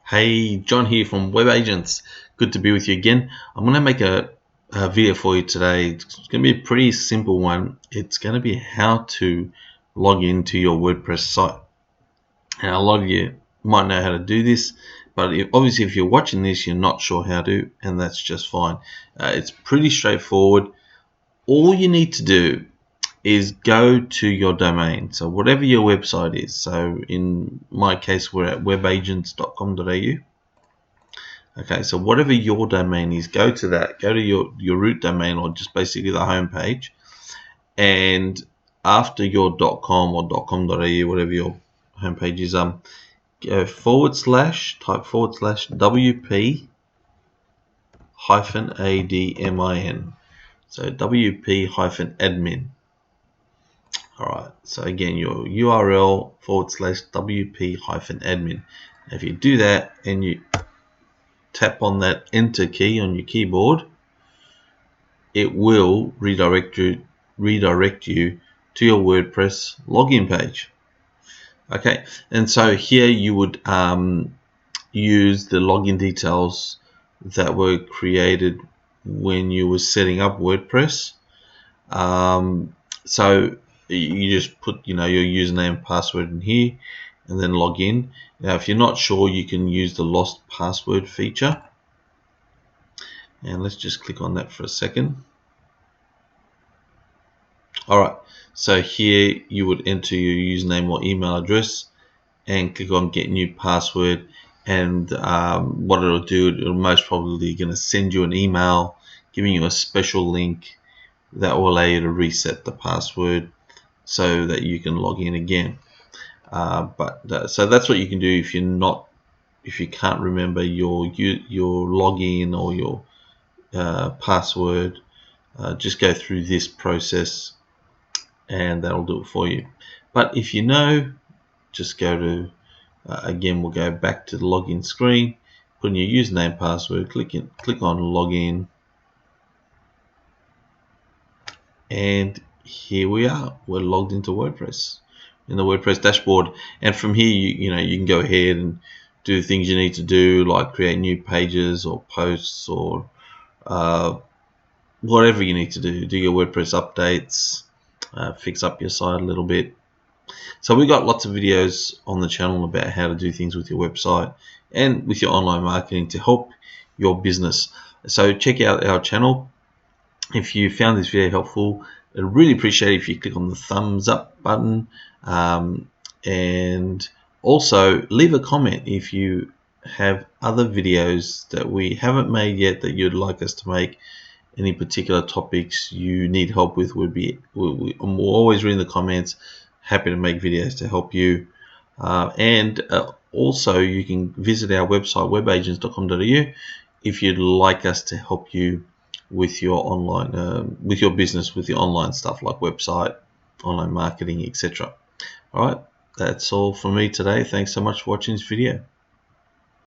Hey, John here from Web Agents. Good to be with you again. I'm going to make a video for you today. It's going to be a pretty simple one. It's going to be how to log into your WordPress site. And a lot of you might know how to do this, but obviously if you're watching this, you're not sure how to, and that's just fine. It's pretty straightforward. All you need to do is go to your domain. So whatever your website is. So in my case, we're at webagents.com.au. Okay, so whatever your domain is, go to that. Go to your root domain, or just basically the home page. And after your .com or .com.au, whatever your home page is, go type /wp -admin. So wp-admin. Alright, so again, your URL /wp-admin. If you do that and you tap on that enter key on your keyboard, it will redirect you to your WordPress login page. Okay, and so here you would use the login details that were created when you were setting up WordPress. So you just put your username and password in here and then log in. Now if you're not sure, you can use the lost password feature, and let's just click on that for a second. Alright, so here you would enter your username or email address and click on get new password, and what it'll do, it'll most probably going to send you an email giving you a special link that will allow you to reset the password so that you can log in again. So that's what you can do if you can't remember your login or your password. Just go through this process and that'll do it for you. But if you know, just go to again, we'll go back to the login screen, put in your username, password, click on login, and here we are. We're logged into WordPress in the WordPress dashboard, and from here you can go ahead and do the things you need to do, like create new pages or posts or whatever you need to do your WordPress updates, fix up your site a little bit. So we've got lots of videos on the channel about how to do things with your website and with your online marketing to help your business. So check out our channel. If you found this video helpful, I'd really appreciate it if you click on the thumbs up button, and also leave a comment if you have other videos that we haven't made yet that you'd like us to make. Any particular topics you need help with, I'm always reading the comments. Happy to make videos to help you, and also you can visit our website webagents.com.au if you'd like us to help you with your online with your business, with your online stuff like website, online marketing, etc. Alright, that's all from me today. Thanks so much for watching this video.